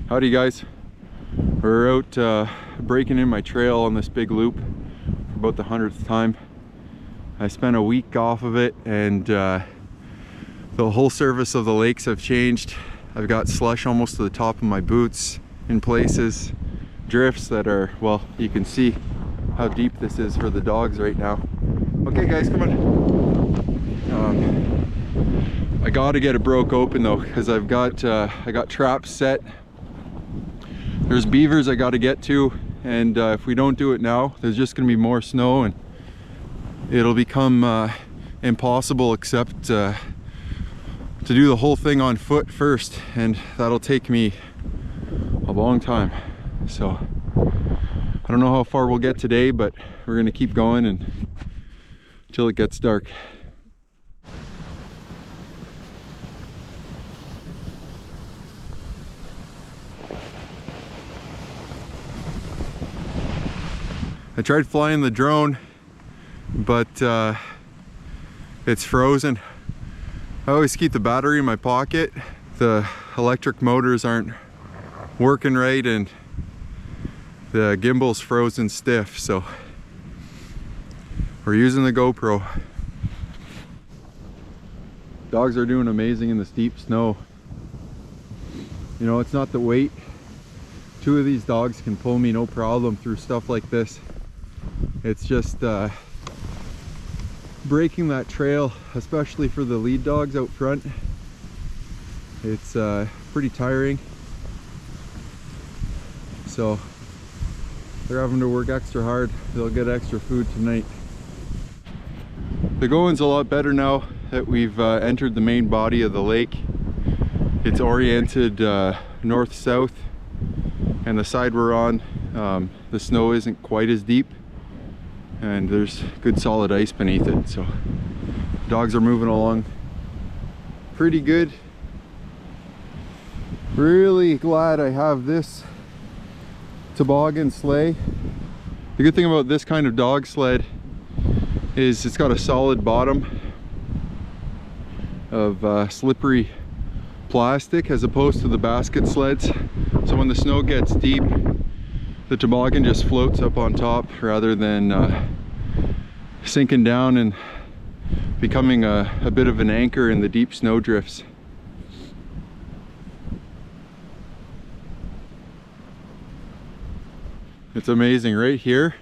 Howdy guys. We're out breaking in my trail on this big loop for about the 100th time. I spent a week off of it, and the whole surface of the lakes have changed. I've got slush almost to the top of my boots in places, drifts that are, well, you can see how deep this is for the dogs right now. Okay guys, come on. I gotta get it broke open though, because I got traps set. There's beavers I gotta get to, and if we don't do it now, there's just gonna be more snow and it'll become impossible except to do the whole thing on foot first, and that'll take me a long time. So I don't know how far we'll get today, but we're gonna keep going until it gets dark. I tried flying the drone, but it's frozen. I always keep the battery in my pocket. The electric motors aren't working right and the gimbal's frozen stiff, so we're using the GoPro. Dogs are doing amazing in the steep snow. You know, it's not the weight. 2 of these dogs can pull me no problem through stuff like this. It's just breaking that trail, especially for the lead dogs out front. It's pretty tiring. So they're having to work extra hard. They'll get extra food tonight. The going's a lot better now that we've entered the main body of the lake. It's oriented north-south, and the side we're on, the snow isn't quite as deep, and there's good solid ice beneath it, so dogs are moving along pretty good. Really glad I have this toboggan sleigh. The good thing about this kind of dog sled is it's got a solid bottom of slippery plastic as opposed to the basket sleds, so when the snow gets deep, the toboggan just floats up on top rather than sinking down and becoming a bit of an anchor in the deep snow drifts. It's amazing. Right here,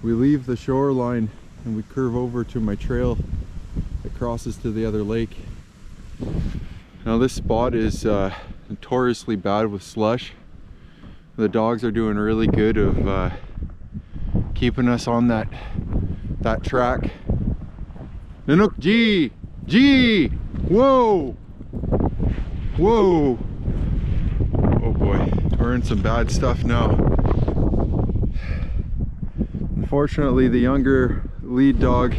we leave the shoreline and we curve over to my trail that crosses to the other lake. Now this spot is notoriously bad with slush. The dogs are doing really good of keeping us on that track. Nanook, gee, whoa, whoa. Oh boy, we're in some bad stuff now. Unfortunately, the younger lead dog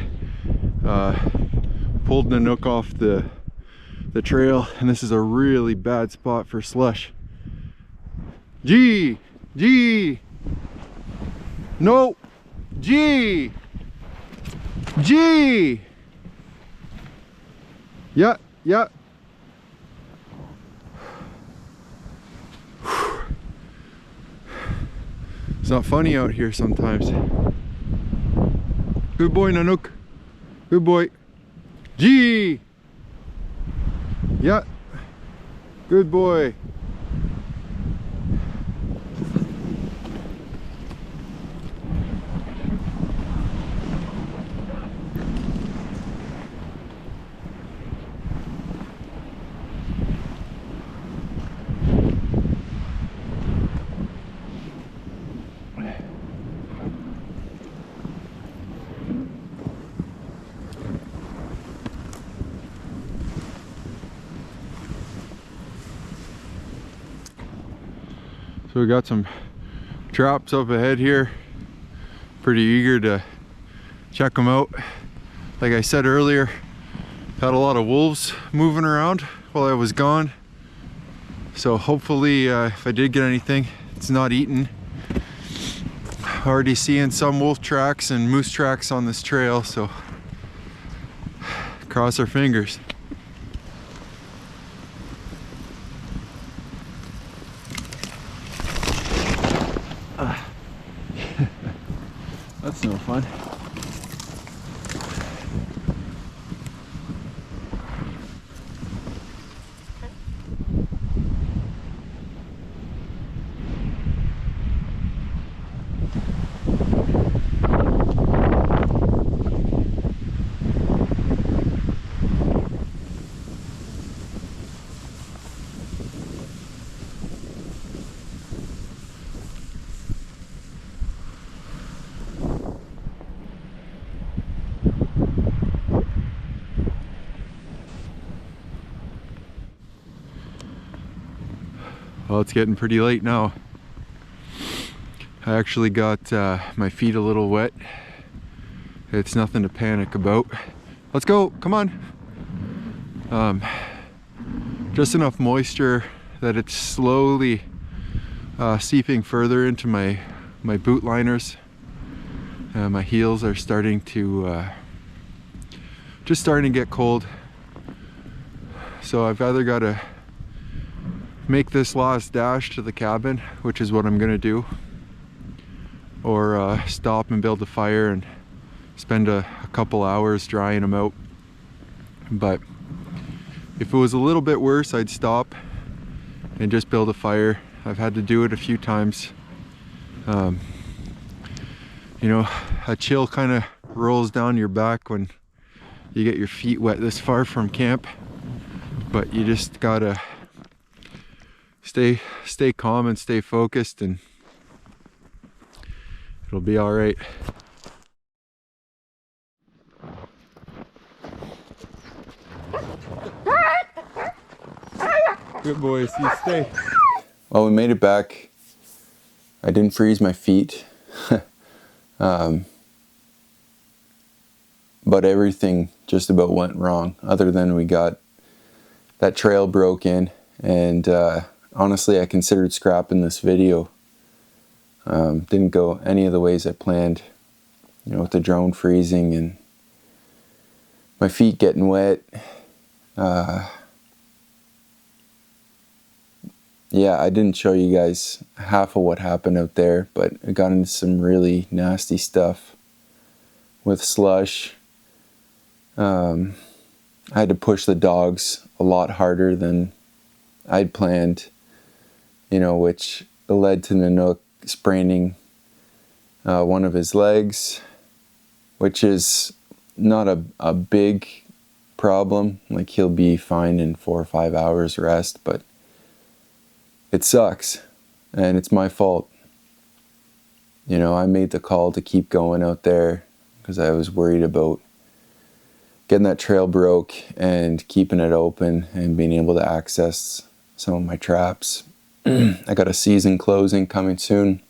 pulled Nanook off the trail, and this is a really bad spot for slush. G, no, G, yeah. It's not funny out here sometimes. Good boy, Nanook. Good boy. G, yeah, good boy. So we got some traps up ahead here. Pretty eager to check them out. Like I said earlier, had a lot of wolves moving around while I was gone. So hopefully if I did get anything, it's not eaten. Already seeing some wolf tracks and moose tracks on this trail, so cross our fingers. no fun. Well, it's getting pretty late now. I actually got my feet a little wet. It's nothing to panic about. Let's go, come on. Just enough moisture that it's slowly seeping further into my boot liners. My heels are starting to just starting to get cold. So I've either got to make this last dash to the cabin, which is what I'm gonna do, or stop and build a fire and spend a couple hours drying them out. But if it was a little bit worse, I'd stop and just build a fire. I've had to do it a few times. You know, a chill kind of rolls down your back when you get your feet wet this far from camp, but you just gotta stay calm and stay focused, and it'll be all right. Good boys, you stay. Well, we made it back. I didn't freeze my feet. But everything just about went wrong, other than we got that trail broke in, and honestly, I considered scrapping this video. Didn't go any of the ways I planned, you know, with the drone freezing and my feet getting wet. Yeah, I didn't show you guys half of what happened out there, but I got into some really nasty stuff with slush. I had to push the dogs a lot harder than I'd planned, you know, which led to Nanook spraining one of his legs, which is not a big problem. Like, he'll be fine in 4 or 5 hours rest, but it sucks, and it's my fault. You know, I made the call to keep going out there because I was worried about getting that trail broke and keeping it open and being able to access some of my traps. I got a season closing coming soon,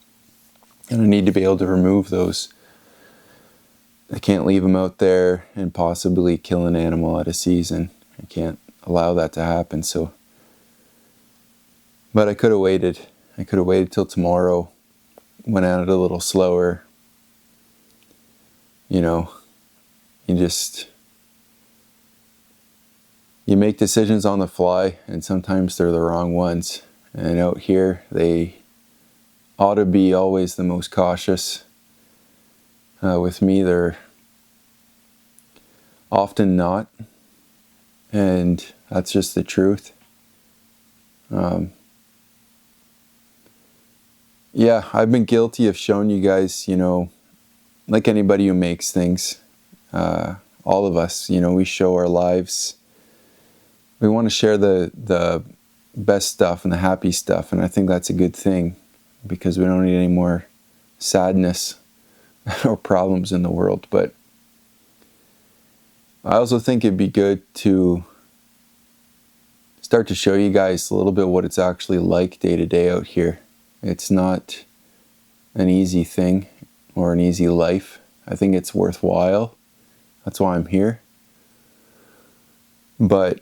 and I need to be able to remove those. I can't leave them out there and possibly kill an animal at a season. I can't allow that to happen. So, but I could have waited. I could have waited till tomorrow, went at it a little slower. You know, you make decisions on the fly, and sometimes they're the wrong ones. And out here, they ought to be always the most cautious. With me, they're often not, and that's just the truth. Yeah, I've been guilty of showing you guys, you know, like anybody who makes things, all of us, you know, we show our lives. We want to share the best stuff and the happy stuff, and I think that's a good thing, because we don't need any more sadness or problems in the world. But I also think it'd be good to start to show you guys a little bit what it's actually like day to day out here. It's not an easy thing or an easy life. I think it's worthwhile. That's why I'm here. But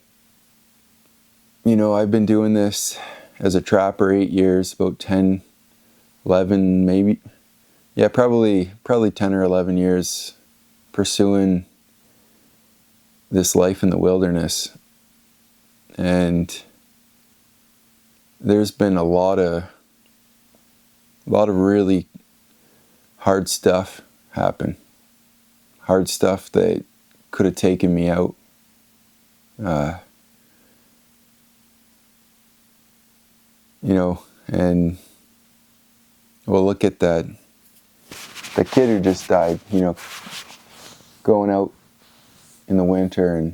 you know, I've been doing this as a trapper 8 years, about 10, 11, maybe, yeah, probably 10 or 11 years pursuing this life in the wilderness. And there's been a lot of really hard stuff happen. Hard stuff that could have taken me out. And well, look at that. The kid who just died, going out in the winter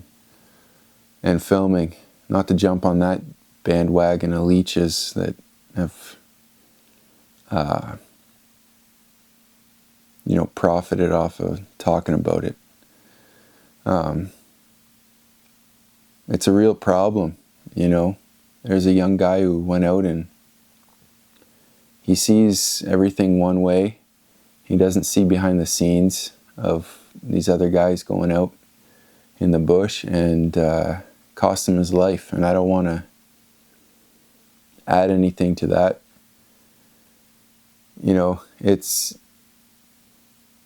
and filming. Not to jump on that bandwagon of leeches that have, profited off of talking about it. It's a real problem, There's a young guy who went out and he sees everything one way. He doesn't see behind the scenes of these other guys going out in the bush, and cost him his life. And I don't want to add anything to that. It's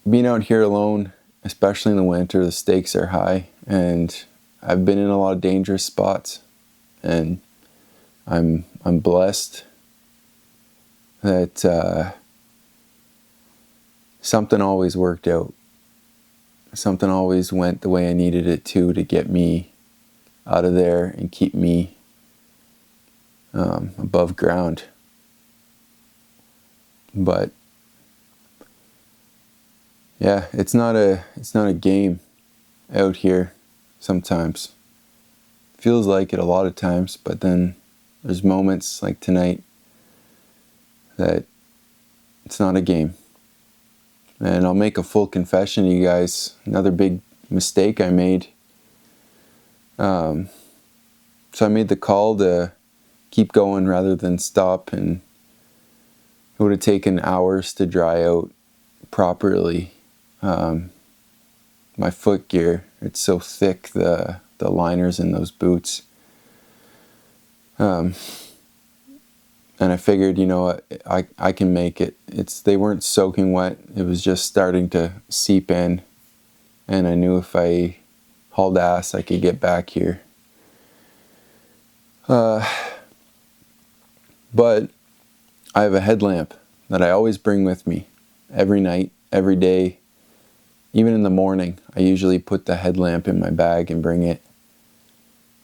being out here alone, especially in the winter. The stakes are high, and I've been in a lot of dangerous spots, and I'm blessed that something always worked out. Something always went the way I needed it to get me out of there and keep me above ground. But yeah, it's not a game out here sometimes. Feels like it a lot of times, but then there's moments like tonight that it's not a game. And I'll make a full confession to you guys. Another big mistake I made. So I made the call to keep going rather than stop, and it would have taken hours to dry out properly. My foot gear, it's so thick, the liners in those boots. And I figured, I can make it. They weren't soaking wet. It was just starting to seep in. And I knew if I hauled ass, I could get back here. But I have a headlamp that I always bring with me every night, every day. Even in the morning, I usually put the headlamp in my bag and bring it.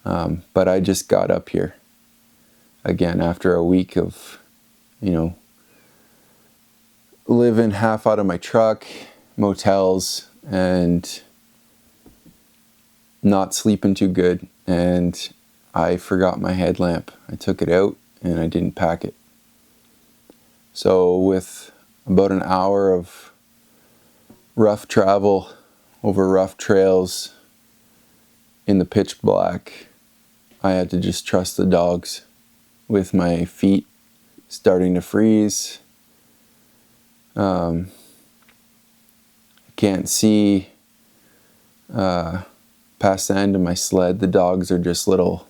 But I just got up here. Again, after a week of, living half out of my truck, motels, and not sleeping too good. And I forgot my headlamp. I took it out and I didn't pack it. So with about an hour of rough travel over rough trails in the pitch black, I had to just trust the dogs with my feet starting to freeze. I can't see past the end of my sled. The dogs are just little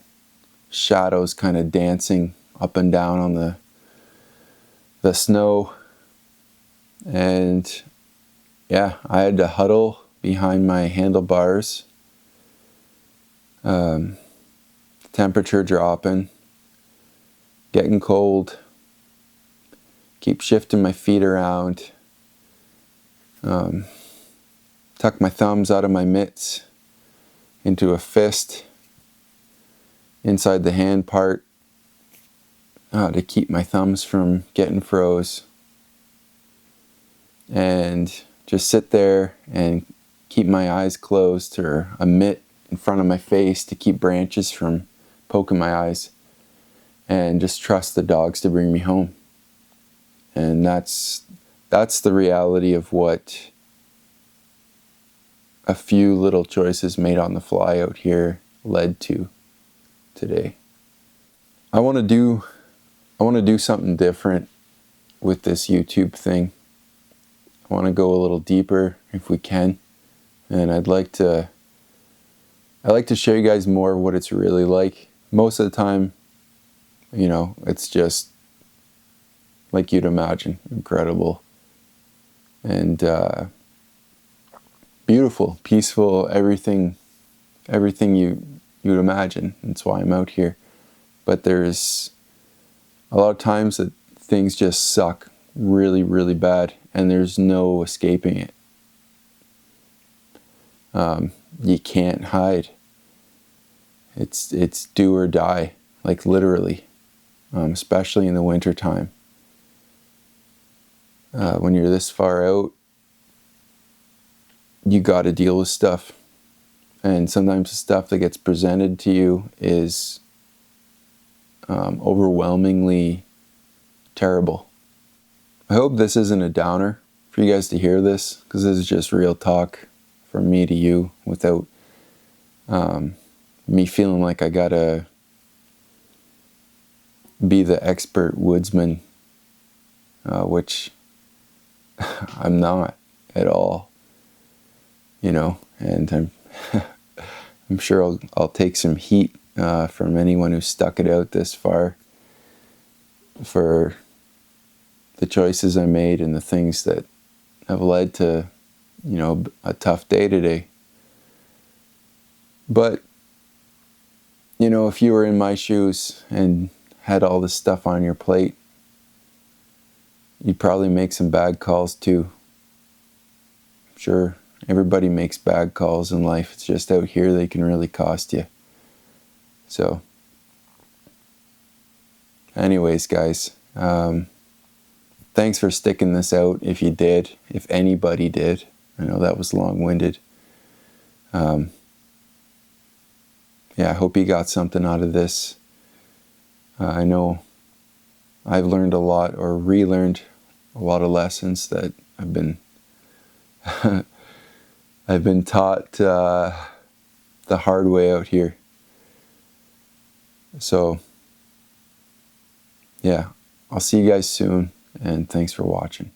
shadows kind of dancing up and down on the snow. And yeah, I had to huddle behind my handlebars. Temperature dropping, getting cold, keep shifting my feet around, tuck my thumbs out of my mitts into a fist inside the hand part to keep my thumbs from getting froze, and just sit there and keep my eyes closed, or a mitt in front of my face to keep branches from poking my eyes, and just trust the dogs to bring me home. And that's the reality of what a few little choices made on the fly out here led to today. I want to do something different with this YouTube thing. I want to go a little deeper if we can, and I'd like to show you guys more of what it's really like. Most of the time, it's just like you'd imagine, incredible and beautiful, peaceful, everything you'd imagine. That's why I'm out here. But there's a lot of times that things just suck really, really bad, and there's no escaping it. You can't hide. It's do or die, like literally, especially in the winter time. When you're this far out, you got to deal with stuff. And sometimes the stuff that gets presented to you is overwhelmingly terrible. I hope this isn't a downer for you guys to hear this, because this is just real talk from me to you without me feeling like I gotta be the expert woodsman, which I'm not at all, you know, and I'm sure I'll take some heat from anyone who stuck it out this far for the choices I made and the things that have led to, you know, a tough day today. But, you know, if you were in my shoes and had all this stuff on your plate, you'd probably make some bad calls too. Sure, everybody makes bad calls in life. It's just out here they can really cost you. So, anyways, guys, thanks for sticking this out if you did, if anybody did. I know that was long-winded. Yeah, I hope you got something out of this. I know I've learned a lot, or relearned a lot of lessons that I've been I've been taught the hard way out here. So, yeah, I'll see you guys soon, and thanks for watching.